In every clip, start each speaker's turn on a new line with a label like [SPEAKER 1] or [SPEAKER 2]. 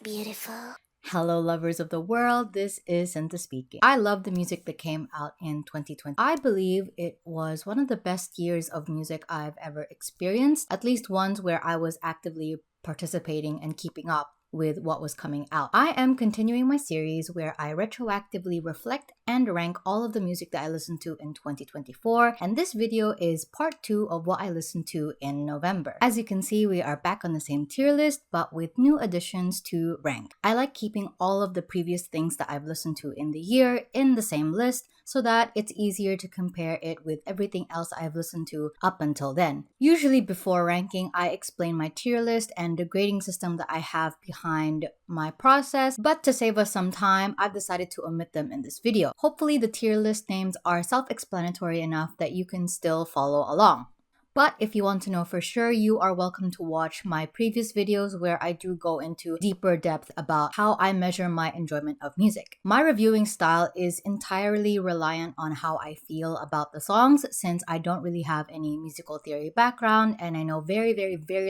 [SPEAKER 1] beautiful?
[SPEAKER 2] Hello, lovers of the world. This is Cinta speaking. I love the music that came out in 2020. I believe it was one of the best years of music I've ever experienced, at least ones where I was actively participating and keeping up with what was coming out. I am continuing my series where I retroactively reflect and rank all of the music that I listened to in 2024, and this video is part 2 of what I listened to in November. As you can see, we are back on the same tier list, but with new additions to rank. I like keeping all of the previous things that I've listened to in the year in the same list, so that it's easier to compare it with everything else I've listened to up until then. Usually before ranking, I explain my tier list and the grading system that I have behind my process, but to save us some time, I've decided to omit them in this video. Hopefully the tier list names are self-explanatory enough that you can still follow along. But if you want to know for sure, you are welcome to watch my previous videos where I do go into deeper depth about how I measure my enjoyment of music. My reviewing style is entirely reliant on how I feel about the songs, since I don't really have any musical theory background and I know very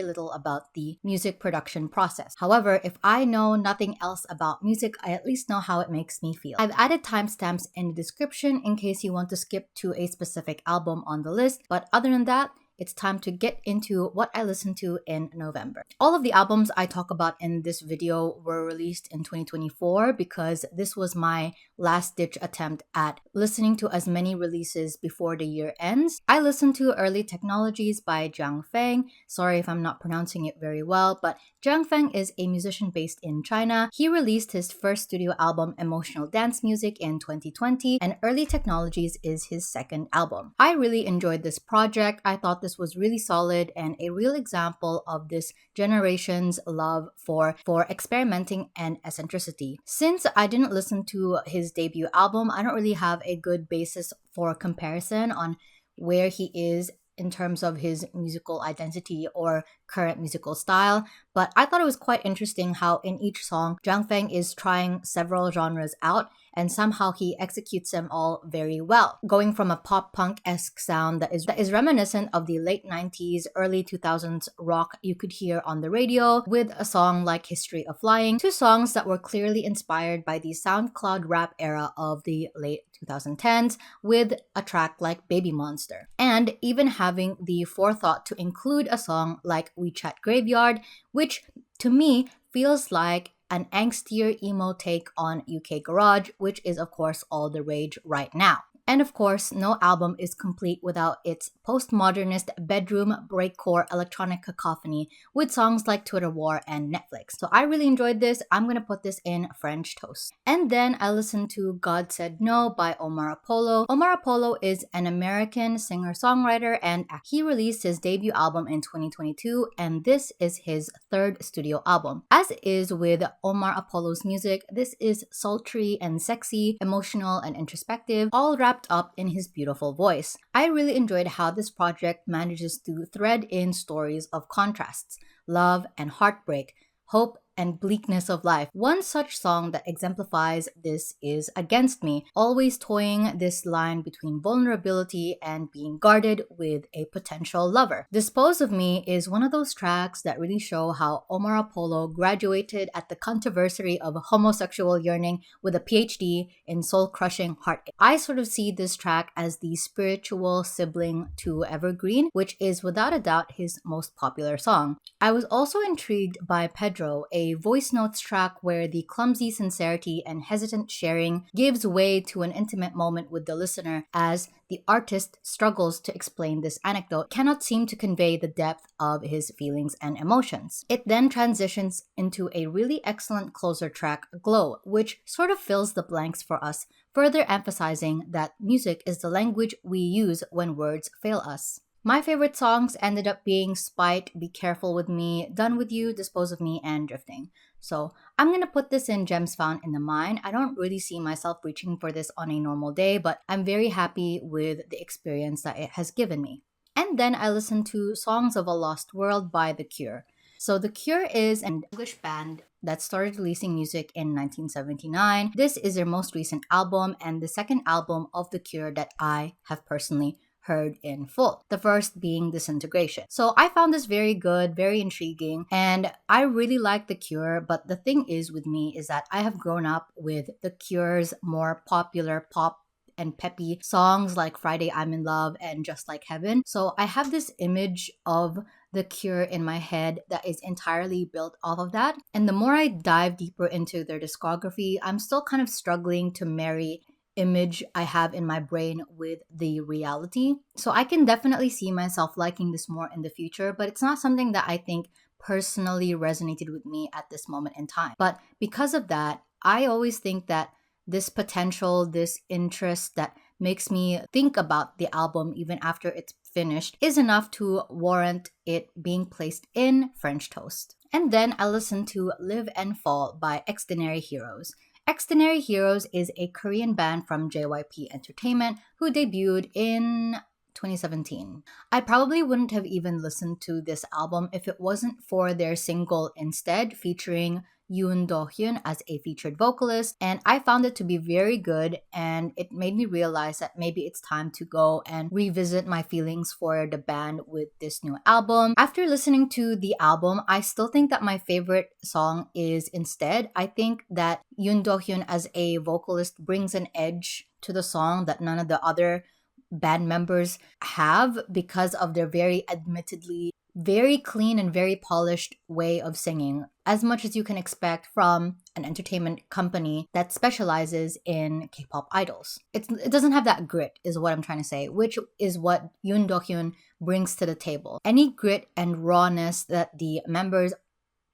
[SPEAKER 2] little about the music production process. However, if I know nothing else about music, I at least know how it makes me feel. I've added timestamps in the description in case you want to skip to a specific album on the list, but other than that, it's time to get into what I listened to in November. All of the albums I talk about in this video were released in 2024 because this was my last-ditch attempt at listening to as many releases before the year ends. I listened to Early Technologies by Jiangfeng. Sorry if I'm not pronouncing it very well, but Jiangfeng is a musician based in China. He released his first studio album, Emotional Dance Music, in 2020, and Early Technologies is his second album. I really enjoyed this project. I thought this was really solid and a real example of this generation's love for experimenting and eccentricity. Since I didn't listen to his debut album, I don't really have a good basis for comparison on where he is in terms of his musical identity or current musical style, but I thought it was quite interesting how in each song, Jiangfeng is trying several genres out and somehow he executes them all very well, going from a pop-punk-esque sound that is reminiscent of the late 90s, early 2000s rock you could hear on the radio, with a song like History of Flying, to songs that were clearly inspired by the SoundCloud rap era of the late 2010s, with a track like Baby Monster. And even having the forethought to include a song like WeChat Graveyard, which to me feels like an angstier emo take on UK Garage, which is of course all the rage right now. And of course, no album is complete without its postmodernist bedroom breakcore electronic cacophony with songs like Twitter War and Netflix. So I really enjoyed this. I'm gonna put this in French toast. And then I listened to God Said No by Omar Apollo. Omar Apollo is an American singer-songwriter and he released his debut album in 2022, and this is his third studio album. As is with Omar Apollo's music, this is sultry and sexy, emotional and introspective, all wrapped up in his beautiful voice. I really enjoyed how this project manages to thread in stories of contrasts, love and heartbreak, hope and bleakness of life. One such song that exemplifies this is Against Me, always toying this line between vulnerability and being guarded with a potential lover. Dispose of Me is one of those tracks that really show how Omar Apollo graduated at the controversy of homosexual yearning with a PhD in soul-crushing heartache. I sort of see this track as the spiritual sibling to Evergreen, which is without a doubt his most popular song. I was also intrigued by Pedro, a voice notes track where the clumsy sincerity and hesitant sharing gives way to an intimate moment with the listener as the artist struggles to explain this anecdote, cannot seem to convey the depth of his feelings and emotions. It then transitions into a really excellent closer track, Glow, which sort of fills the blanks for us, further emphasizing that music is the language we use when words fail us. My favorite songs ended up being Spite, Be Careful With Me, Done With You, Dispose of Me, and Drifting. So I'm gonna put this in Gems Found in the Mind. I don't really see myself reaching for this on a normal day, but I'm very happy with the experience that it has given me. And then I listened to Songs of a Lost World by The Cure. So The Cure is an English band that started releasing music in 1979. This is their most recent album and the second album of The Cure that I have personally heard in full. The first being Disintegration. So I found this very good, very intriguing, and I really like The Cure, but the thing is with me is that I have grown up with The Cure's more popular pop and peppy songs like Friday I'm in Love and Just Like Heaven. So I have this image of The Cure in my head that is entirely built off of that. And the more I dive deeper into their discography, I'm still kind of struggling to marry image I have in my brain with the reality. So I can definitely see myself liking this more in the future, but it's not something that I think personally resonated with me at this moment in time. But because of that, I always think that this potential, this interest that makes me think about the album even after it's finished is enough to warrant it being placed in French Toast. And then I listened to Live and Fall by XDinary Heroes. XDinary Heroes is a Korean band from JYP Entertainment who debuted in 2017. I probably wouldn't have even listened to this album if it wasn't for their single Instead featuring Yoon Do-hyun as a featured vocalist, and I found it to be very good, and it made me realize that maybe it's time to go and revisit my feelings for the band with this new album. After listening to the album, I still think that my favorite song is Instead. I think that Yoon Do-hyun as a vocalist brings an edge to the song that none of the other band members have because of their very admittedly very clean and very polished way of singing, as much as you can expect from an entertainment company that specializes in K-pop idols. It doesn't have that grit, is what I'm trying to say, which is what Yoon Do-hyun brings to the table. Any grit and rawness that the members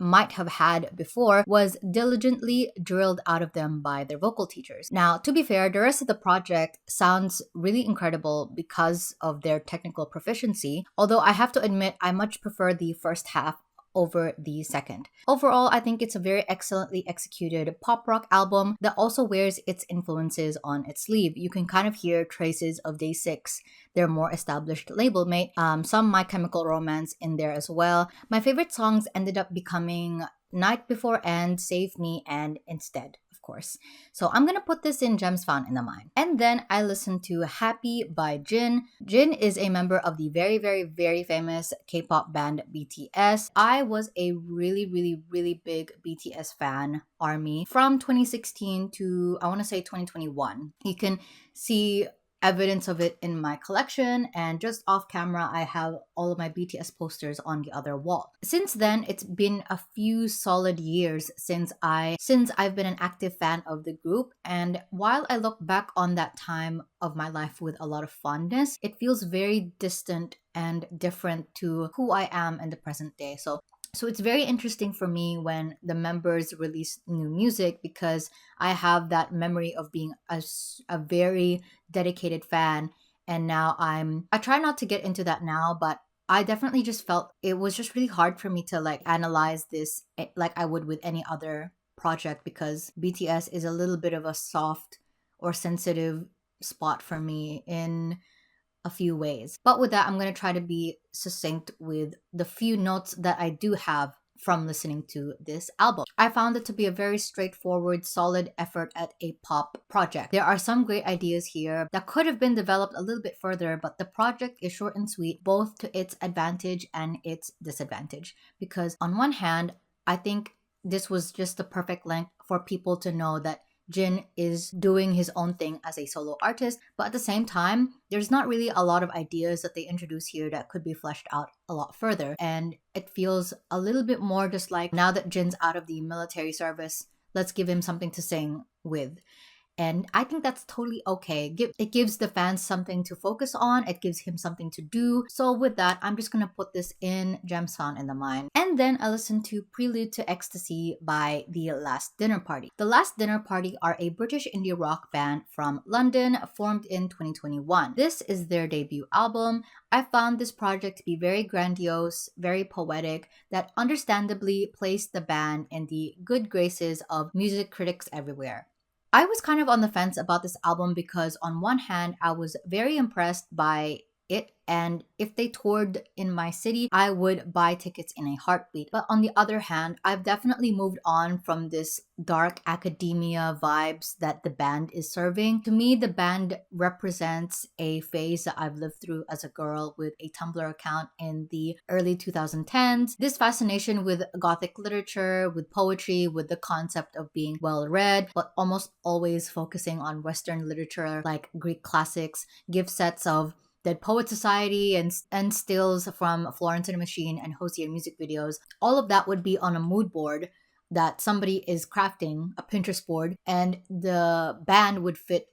[SPEAKER 2] might have had before was diligently drilled out of them by their vocal teachers. Now, to be fair, the rest of the project sounds really incredible because of their technical proficiency, although I have to admit I much prefer the first half over the second. Overall, I think it's a very excellently executed pop rock album that also wears its influences on its sleeve. You can kind of hear traces of Day 6, their more established label mate, some My Chemical Romance in there as well. My favorite songs ended up becoming Night Before End, Save Me, and Instead, of course. So I'm gonna put this in Gems Found in the Mind. And then I listened to Happy by Jin. Jin is a member of the very, very, very famous K-pop band BTS. I was a really, really, really big BTS fan army from 2016 to, I want to say 2021. You can see evidence of it in my collection, and just off camera I have all of my BTS posters on the other wall. Since then, it's been a few solid years since I've been an active fan of the group, and while I look back on that time of my life with a lot of fondness, it feels very distant and different to who I am in the present day. So it's very interesting for me when the members release new music because I have that memory of being a very dedicated fan, and now I try not to get into that now, but I definitely just felt it was just really hard for me to like analyze this like I would with any other project because BTS is a little bit of a soft or sensitive spot for me in a few ways. But with that, I'm going to try to be succinct with the few notes that I do have from listening to this album. I found it to be a very straightforward, solid effort at a pop project. There are some great ideas here that could have been developed a little bit further, but the project is short and sweet, both to its advantage and its disadvantage. Because on one hand, I think this was just the perfect length for people to know that Jin is doing his own thing as a solo artist, but at the same time, there's not really a lot of ideas that they introduce here that could be fleshed out a lot further. And it feels a little bit more just like, now that Jin's out of the military service, let's give him something to sing with. And I think that's totally okay. It gives the fans something to focus on. It gives him something to do. So with that, I'm just going to put this in Gems Found in the Mind. And then I listened to Prelude to Ecstasy by The Last Dinner Party. The Last Dinner Party are a British indie rock band from London formed in 2021. This is their debut album. I found this project to be very grandiose, very poetic, that understandably placed the band in the good graces of music critics everywhere. I was kind of on the fence about this album because on one hand, I was very impressed by it. And if they toured in my city, I would buy tickets in a heartbeat. But on the other hand, I've definitely moved on from this dark academia vibes that the band is serving. To me, the band represents a phase that I've lived through as a girl with a Tumblr account in the early 2010s. This fascination with Gothic literature, with poetry, with the concept of being well read, but almost always focusing on Western literature like Greek classics, gift sets of Dead Poet Society and stills from Florence and the Machine and Hosier music videos. All of that would be on a mood board that somebody is crafting, a Pinterest board, and the band would fit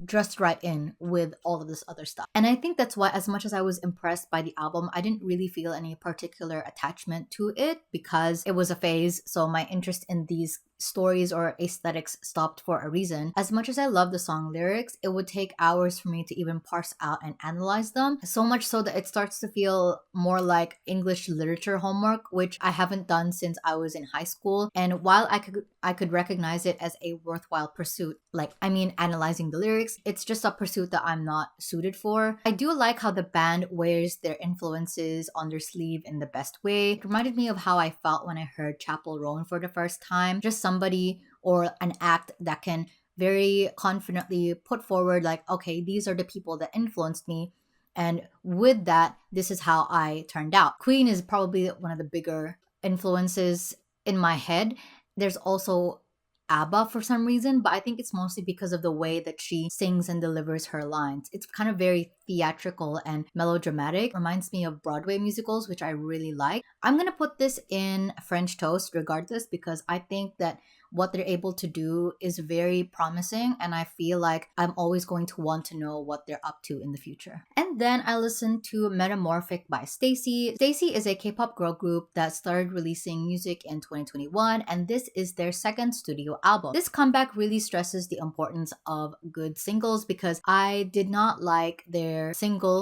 [SPEAKER 2] just right in with all of this other stuff. And I think that's why, as much as I was impressed by the album, I didn't really feel any particular attachment to it because it was a phase. So my interest in these stories or aesthetics stopped for a reason. As much as I love the song lyrics, it would take hours for me to even parse out and analyze them. So much so that it starts to feel more like English literature homework, which I haven't done since I was in high school. And while I could recognize it as a worthwhile pursuit, analyzing the lyrics, it's just a pursuit that I'm not suited for. I do like how the band wears their influences on their sleeve in the best way. It reminded me of how I felt when I heard Chapel Roan for the first time. Just somebody or an act that can very confidently put forward, like, okay, these are the people that influenced me. And with that, this is how I turned out. Queen is probably one of the bigger influences in my head. There's also ABBA for some reason, but I think it's mostly because of the way that she sings and delivers her lines. It's kind of very theatrical and melodramatic. Reminds me of Broadway musicals, which I really like. I'm gonna put this in French Toast regardless because I think that what they're able to do is very promising, and I feel like I'm always going to want to know what they're up to in the future. And then I listened to Metamorphic by Stayc. Stayc is a K-pop girl group that started releasing music in 2021, and this is their second studio album. This comeback really stresses the importance of good singles because I did not like their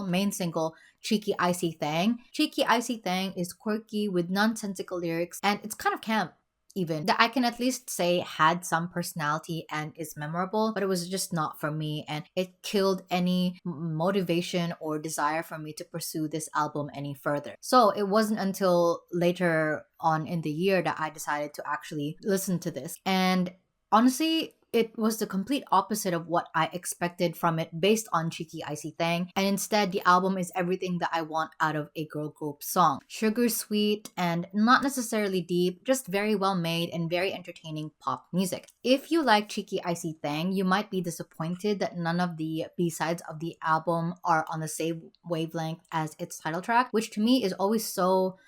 [SPEAKER 2] main single, Cheeky Icy Thang. Cheeky Icy Thang is quirky with nonsensical lyrics, and it's kind of camp even, that I can at least say had some personality and is memorable, but it was just not for me, and it killed any motivation or desire for me to pursue this album any further. So it wasn't until later on in the year that I decided to actually listen to this, and honestly, it was the complete opposite of what I expected from it based on Cheeky Icy Thang, and instead the album is everything that I want out of a girl group song. Sugar sweet and not necessarily deep, just very well made and very entertaining pop music. If you like Cheeky Icy Thang, you might be disappointed that none of the B-sides of the album are on the same wavelength as its title track, which to me is always so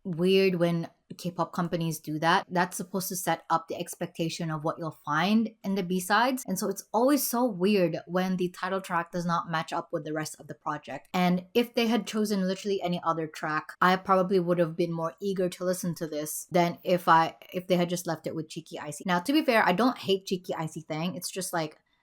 [SPEAKER 2] weird when K-pop companies do that. That's supposed to set up the expectation of what you'll find in the B-sides. And so it's always so weird when the title track does not match up with the rest of the project. And if they had chosen literally any other track, I probably would have been more eager to listen to this than if they had just left it with Cheeky Icy. Now, to be fair, I don't hate Cheeky Icy Thang. It's just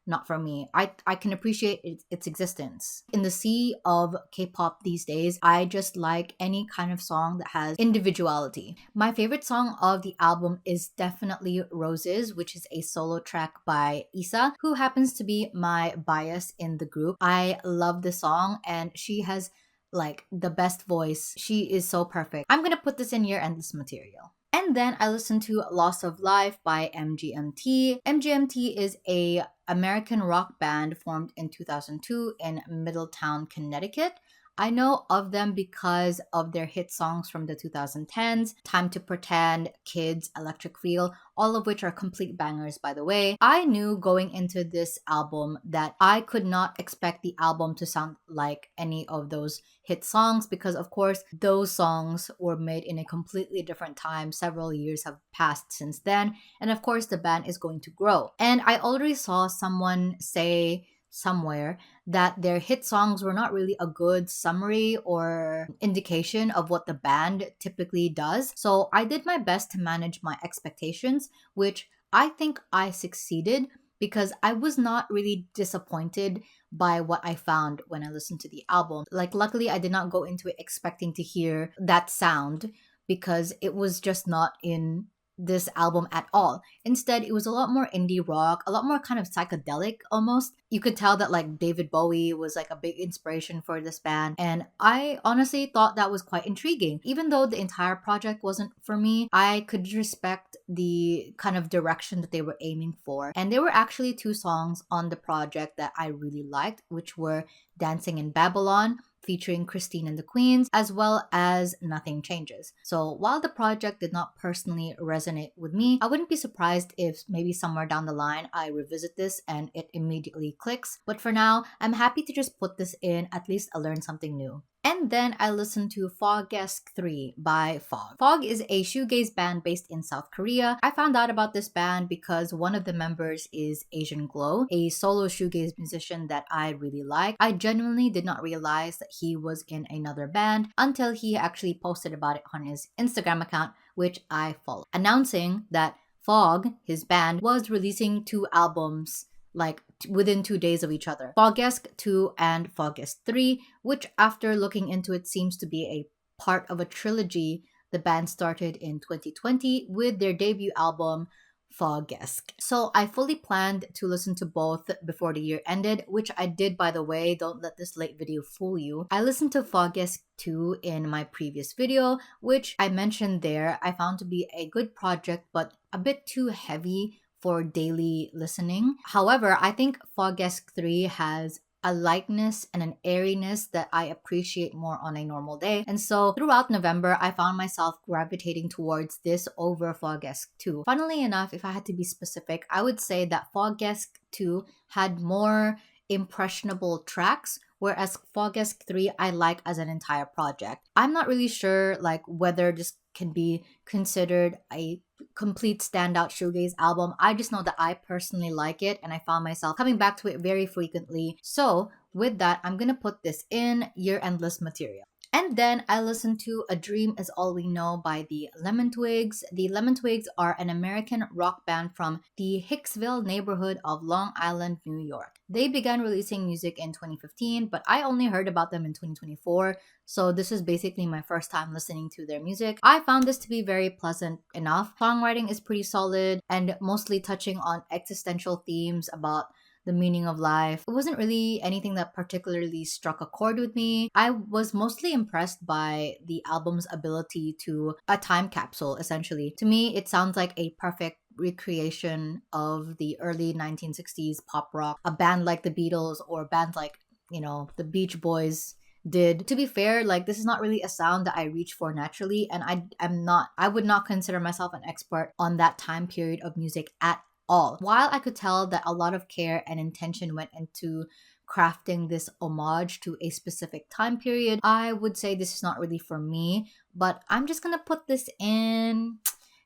[SPEAKER 2] not for me. I can appreciate its existence. In the sea of K-pop these days, I just like any kind of song that has individuality. My favorite song of the album is definitely Roses, which is a solo track by Isa, who happens to be my bias in the group. I love the song, and she has the best voice. She is so perfect. I'm gonna put this in your endless material. And then I listened to Loss of Life by MGMT. MGMT is a American rock band formed in 2002 in Middletown, Connecticut. I know of them because of their hit songs from the 2010s, Time to Pretend, Kids, Electric Feel, all of which are complete bangers, by the way. I knew going into this album that I could not expect the album to sound like any of those hit songs because, of course, those songs were made in a completely different time. Several years have passed since then, and of course, the band is going to grow. And I already saw someone say somewhere that their hit songs were not really a good summary or indication of what the band typically does. So I did my best to manage my expectations, which I think I succeeded because I was not really disappointed by what I found when I listened to the album. Luckily, I did not go into it expecting to hear that sound because it was just not in this album at all. Instead, it was a lot more indie rock, a lot more kind of psychedelic almost. You could tell that like David Bowie was like a big inspiration for this band, and I honestly thought that was quite intriguing. Even though the entire project wasn't for me, I could respect the kind of direction that they were aiming for. And there were actually two songs on the project that I really liked, which were Dancing in Babylon, featuring Christine and the Queens, as well as Nothing Changes. So while the project did not personally resonate with me, I wouldn't be surprised if maybe somewhere down the line I revisit this and it immediately clicks. But for now, I'm happy to just put this in, at least I learned something new. And then I listened to Fogesque III by Fog. Fog is a shoegaze band based in South Korea. I found out about this band because one of the members is Asian Glow, a solo shoegaze musician that I really like. I genuinely did not realize that he was in another band until he actually posted about it on his Instagram account, which I follow, announcing that Fog, his band, was releasing 2 albums like within 2 days of each other, Fogesque II and Fogesque III, which after looking into it seems to be a part of a trilogy the band started in 2020 with their debut album Fogesque. So I fully planned to listen to both before the year ended, which I did, by the way. Don't let this late video fool you. I listened to Fogesque II in my previous video, which I mentioned there. I found to be a good project, but a bit too heavy for daily listening. However, I think Fogesque III has a lightness and an airiness that I appreciate more on a normal day. And so throughout November, I found myself gravitating towards this over Fogesque II. Funnily enough, if I had to be specific, I would say that Fogesque II had more impressionable tracks, whereas Fogesque III I like as an entire project. I'm not really sure like whether this can be considered a complete standout shoegaze album. I just know that I personally like it and I found myself coming back to it very frequently. So with that, I'm gonna put this in your endless material. And then I listened to A Dream Is All We Know by the Lemon Twigs. The Lemon Twigs are an American rock band from the Hicksville neighborhood of Long Island, New York. They began releasing music in 2015, but I only heard about them in 2024, so this is basically my first time listening to their music. I found this to be very pleasant enough. Songwriting is pretty solid and mostly touching on existential themes about the meaning of life. It wasn't really anything that particularly struck a chord with me. I was mostly impressed by the album's ability to a time capsule, essentially. To me, it sounds like a perfect recreation of the early 1960s pop rock, a band like the Beatles or bands like, the Beach Boys did. To be fair, like this is not really a sound that I reach for naturally, and I would not consider myself an expert on that time period of music at all. While I could tell that a lot of care and intention went into crafting this homage to a specific time period, I would say this is not really for me, but I'm just gonna put this in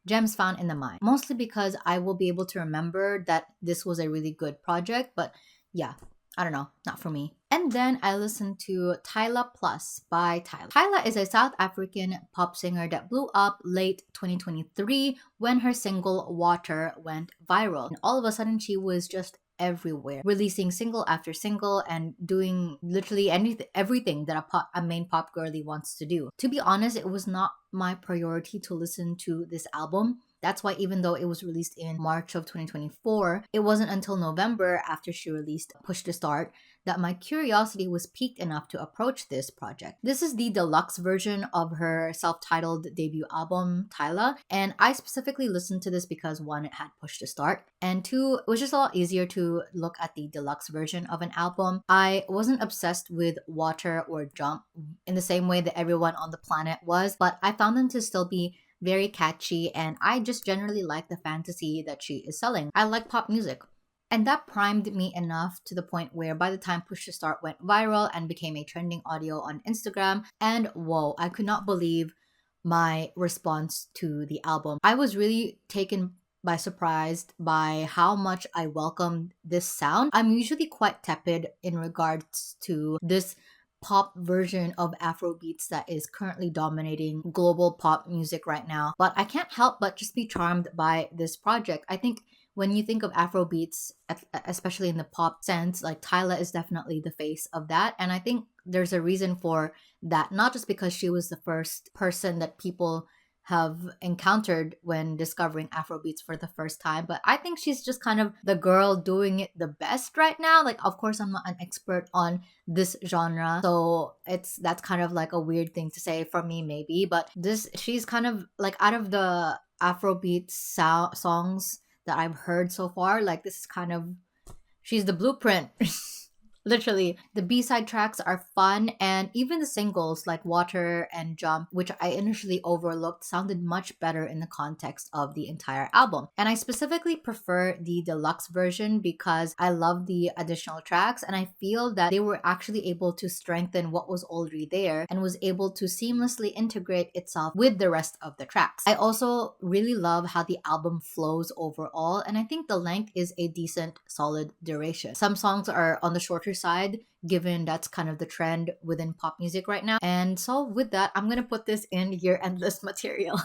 [SPEAKER 2] gems found in the mind, mostly because I will be able to remember that this was a really good project. But yeah, I don't know, not for me. And then I listened to Tyla Plus by Tyla. Tyla is a South African pop singer that blew up late 2023 when her single Water went viral. And all of a sudden she was just everywhere, releasing single after single and doing literally everything that a main pop girly wants to do. To be honest, it was not my priority to listen to this album. That's why even though it was released in March of 2024, it wasn't until November after she released Push to Start that my curiosity was piqued enough to approach this project. This is the deluxe version of her self-titled debut album, Tyla, and I specifically listened to this because 1, it had Push to Start, and 2, it was just a lot easier to look at the deluxe version of an album. I wasn't obsessed with Water or Jump in the same way that everyone on the planet was, but I found them to still be very catchy, and I just generally like the fantasy that she is selling. I like pop music. And that primed me enough to the point where by the time Push to Start went viral and became a trending audio on Instagram, and whoa, I could not believe my response to the album. I was really taken by surprise by how much I welcomed this sound. I'm usually quite tepid in regards to this pop version of Afrobeats that is currently dominating global pop music right now. But I can't help but just be charmed by this project. I think when you think of Afrobeats, especially in the pop sense, like Tyla is definitely the face of that. And I think there's a reason for that, not just because she was the first person that people have encountered when discovering Afrobeats for the first time. But I think she's just kind of the girl doing it the best right now. Like, of course, I'm not an expert on this genre, so that's kind of like a weird thing to say for me, maybe. But she's kind of like, out of the Afrobeat songs that I've heard so far, like, this is kind of, she's the blueprint. Literally, the B-side tracks are fun, and even the singles like Water and Jump, which I initially overlooked, sounded much better in the context of the entire album. And I specifically prefer the deluxe version because I love the additional tracks, and I feel that they were actually able to strengthen what was already there and was able to seamlessly integrate itself with the rest of the tracks. I also really love how the album flows overall, and I think the length is a decent, solid duration. Some songs are on the shorter side, given that's kind of the trend within pop music right now. And so with that, I'm gonna put this in your endless material.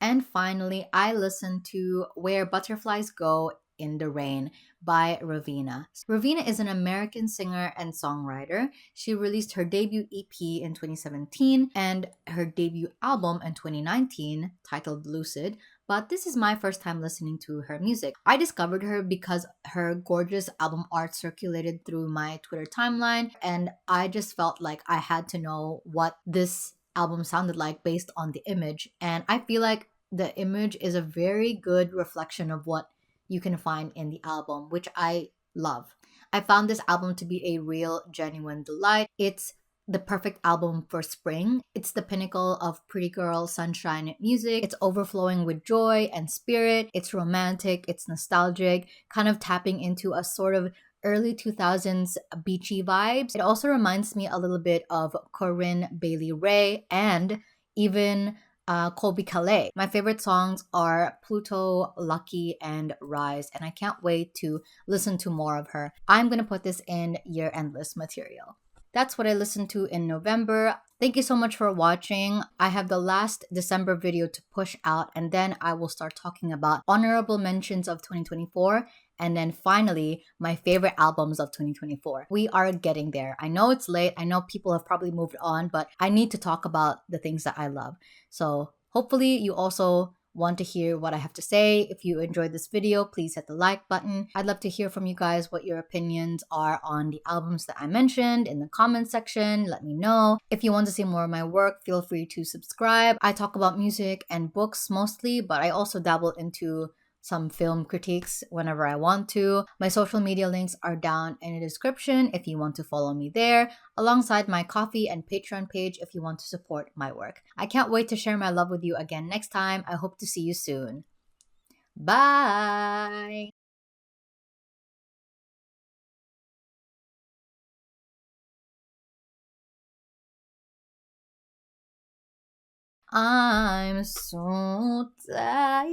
[SPEAKER 2] And finally, I listened to Where Butterflies Go in the Rain by Raveena. Raveena is an American singer and songwriter. She released her debut EP in 2017 and her debut album in 2019, titled Lucid. But this is my first time listening to her music. I discovered her because her gorgeous album art circulated through my Twitter timeline, and I just felt like I had to know what this album sounded like based on the image. And I feel like the image is a very good reflection of what you can find in the album, which I love. I found this album to be a real, genuine delight. It's the perfect album for spring. It's the pinnacle of pretty girl sunshine music. It's overflowing with joy and spirit. It's romantic, it's nostalgic, kind of tapping into a sort of early 2000s beachy vibes. It also reminds me a little bit of Corinne Bailey Rae and even Colby Calais. My favorite songs are Pluto, Lucky, and Rise, and I can't wait to listen to more of her. I'm going to put this in your endless material. That's what I listened to in November. Thank you so much for watching. I have the last December video to push out, and then I will start talking about honorable mentions of 2024, and then finally, my favorite albums of 2024. We are getting there. I know it's late. I know people have probably moved on, but I need to talk about the things that I love. So hopefully you also want to hear what I have to say. If you enjoyed this video, please hit the like button. I'd love to hear from you guys what your opinions are on the albums that I mentioned in the comment section. Let me know. If you want to see more of my work, feel free to subscribe. I talk about music and books mostly, but I also dabble into some film critiques whenever I want to. My social media links are down in the description if you want to follow me there, alongside my Ko-fi and Patreon page if you want to support my work. I can't wait to share my love with you again next time. I hope to see you soon. Bye! I'm so tired.